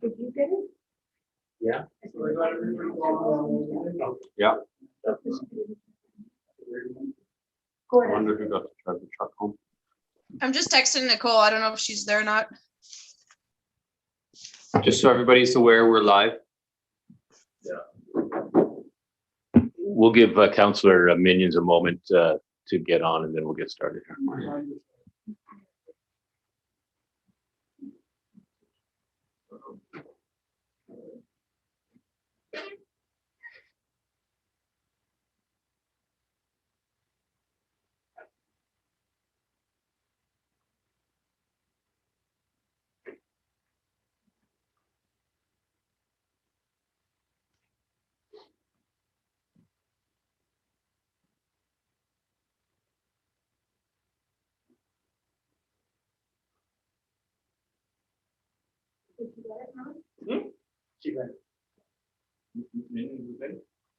Did you get it? Yeah. Yeah. Go I ahead. wonder who got to drive the truck home. I'm just texting Nicole. I don't know if she's there or not. Just so everybody's aware, we're live. We'll give Councillor Minions a moment to get on, and then we'll get started here.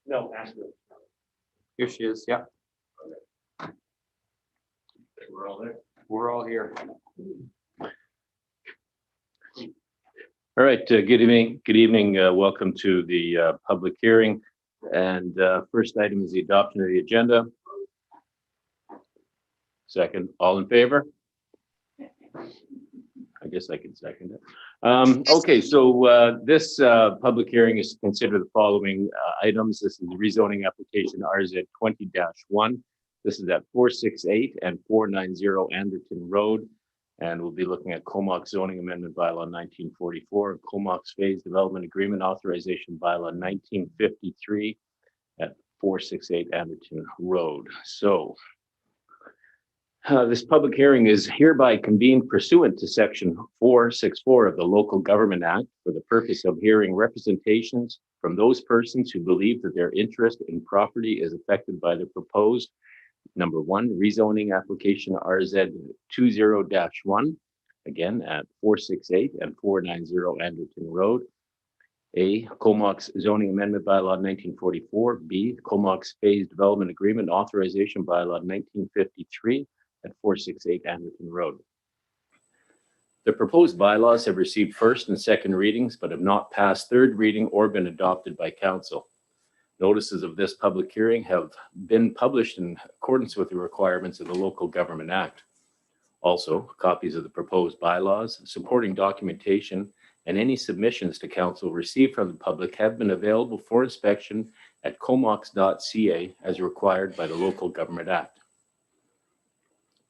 No, Asheville. Here she is. Yeah, We're all there. we're all here. All right. Good evening. Good evening. Welcome to the public hearing. And first item is the adoption of the agenda. Second, all in favor? I guess I can second it. Okay, so this public hearing is to consider the following items. This is the rezoning application RZ 20-1. This is at 468 and 490 Anderton Road. And we'll be looking at Comox zoning amendment bylaw 1944, Comox phase development agreement authorization bylaw 1953 at 468 Anderton Road. So this public hearing is hereby convened pursuant to section 464 of the Local Government Act for the purpose of hearing representations from those persons who believe that their interest in property is affected by the proposed number one, rezoning application RZ 20-1, again at 468 and 490 Anderton Road. A, Comox zoning amendment bylaw 1944. B, Comox phase development agreement authorization bylaw 1953 at 468 Anderton Road. The proposed bylaws have received first and second readings, but have not passed third reading or been adopted by council. Notices of this public hearing have been published in accordance with the requirements of the Local Government Act. Also, copies of the proposed bylaws, supporting documentation, and any submissions to council received from the public have been available for inspection at comox.ca as required by the Local Government Act.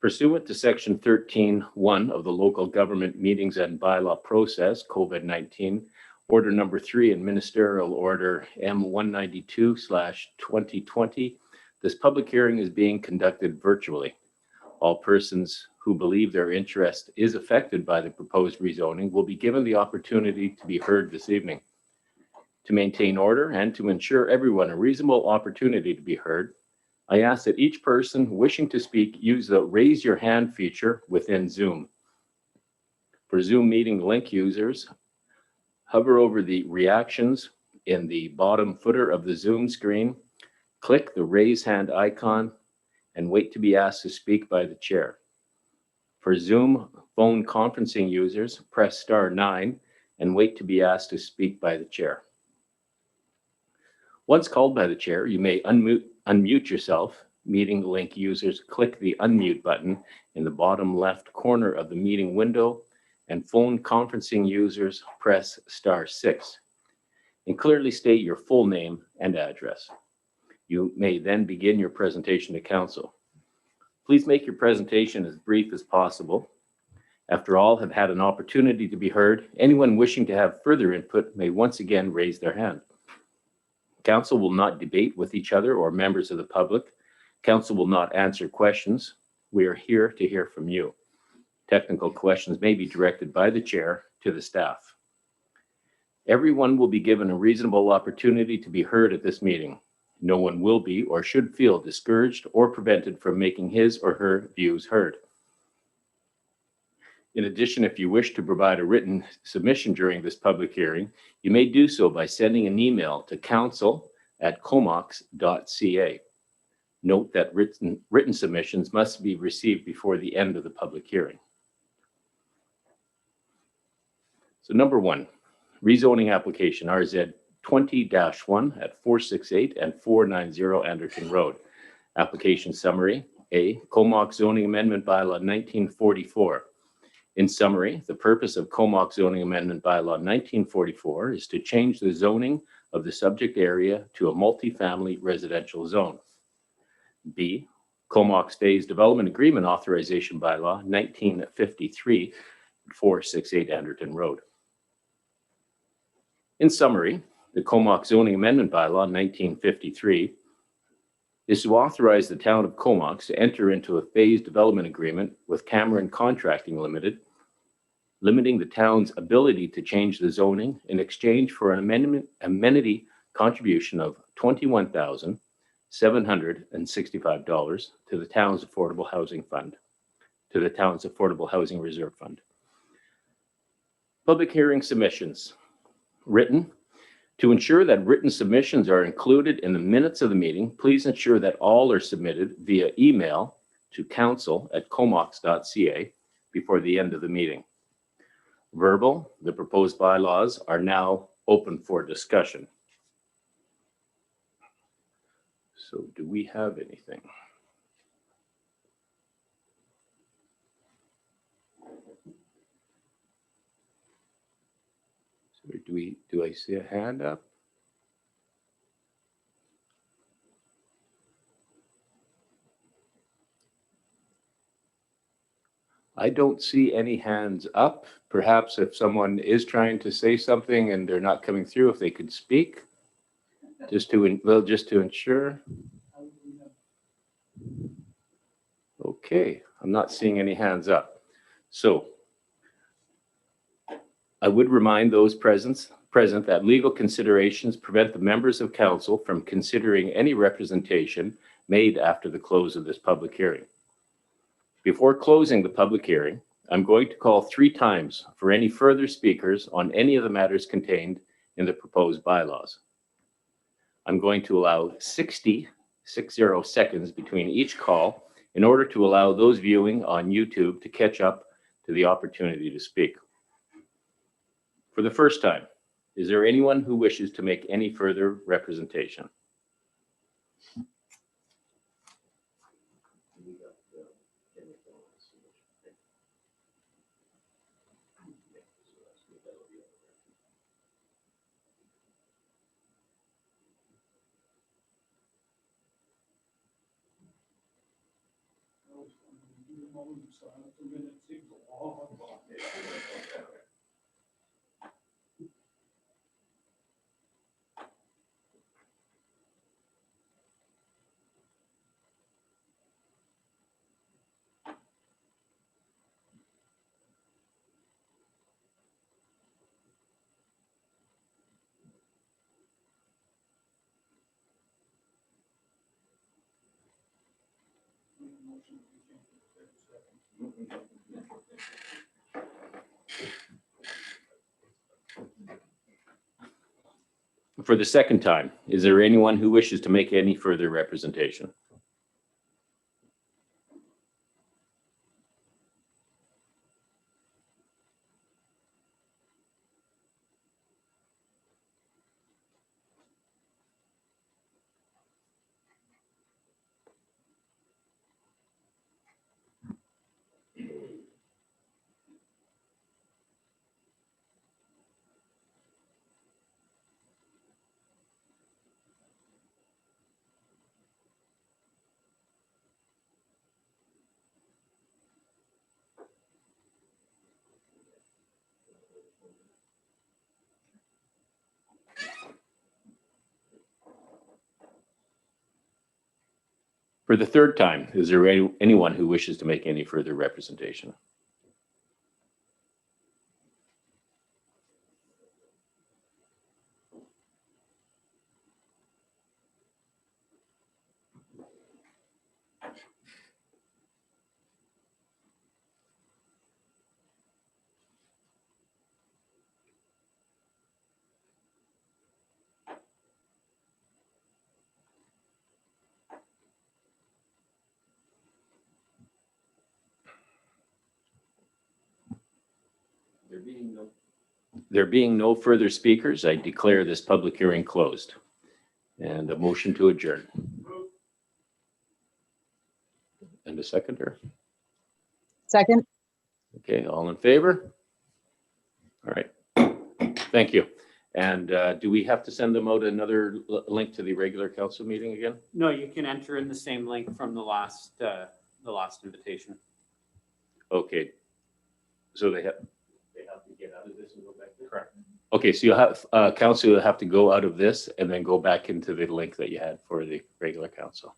Pursuant to section 13.1 of the Local Government Meetings and Bylaw Process, COVID-19, Order number 3 and Ministerial Order M192/2020, this public hearing is being conducted virtually. All persons who believe their interest is affected by the proposed rezoning will be given the opportunity to be heard this evening. To maintain order and to ensure everyone a reasonable opportunity to be heard, I ask that each person wishing to speak use the raise your hand feature within Zoom. For Zoom meeting link users, hover over the reactions in the bottom footer of the Zoom screen, click the raise hand icon, and wait to be asked to speak by the chair. For Zoom phone conferencing users, press *9 and wait to be asked to speak by the chair. Once called by the chair, you may unmute yourself. Meeting link users click the unmute button in the bottom left corner of the meeting window, and phone conferencing users press *6 and clearly state your full name and address. You may then begin your presentation to council. Please make your presentation as brief as possible. After all have had an opportunity to be heard, anyone wishing to have further input may once again raise their hand. Council will not debate with each other or members of the public. Council will not answer questions. We are here to hear from you. Technical questions may be directed by the chair to the staff. Everyone will be given a reasonable opportunity to be heard at this meeting. No one will be or should feel discouraged or prevented from making his or her views heard. In addition, if you wish to provide a written submission during this public hearing, you may do so by sending an email to council@comox.ca. Note that written submissions must be received before the end of the public hearing. So number one, rezoning application RZ 20-1 at 468 and 490 Anderton Road. Application summary. A. Comox zoning amendment bylaw 1944. In summary, the purpose of Comox zoning amendment bylaw 1944 is to change the zoning of the subject area to a multifamily residential zone. B. Comox phase development agreement authorization bylaw 1953, 468 Anderton Road. In summary, the Comox zoning amendment bylaw 1953 is to authorize the town of Comox to enter into a phased development agreement with Cameron Contracting Limited, limiting the town's ability to change the zoning in exchange for an amenity contribution of $21,765 to the town's affordable housing fund, to the town's affordable housing reserve fund. Public hearing submissions. Written. To ensure that written submissions are included in the minutes of the meeting, please ensure that all are submitted via email to council@comox.ca before the end of the meeting. Verbal, the proposed bylaws are now open for discussion. So do we have anything? So do I see a hand up? I don't see any hands up. Perhaps if someone is trying to say something and they're not coming through, if they could speak, just to ensure. Okay, I'm not seeing any hands up. So I would remind those present that legal considerations prevent the members of council from considering any representation made after the close of this public hearing. Before closing the public hearing, I'm going to call 3 times for any further speakers on any of the matters contained in the proposed bylaws. I'm going to allow 60 seconds between each call in order to allow those viewing on YouTube to catch up to the opportunity to speak. For the first time, is there anyone who wishes to make any further representation? For the second time, is there anyone who wishes to make any further representation? For the third time, is there anyone who wishes to make any further representation? There being no further speakers, I declare this public hearing closed. And a motion to adjourn. And a seconder. Second. Okay, all in favor? All right. Thank you. And do we have to send them out another link to the regular council meeting again? No, you can enter in the same link from the last invitation. Okay. So they have to get out of this and go back there? Correct. Okay, so you'll have, council will have to go out of this and then go back into the link that you had for the regular council.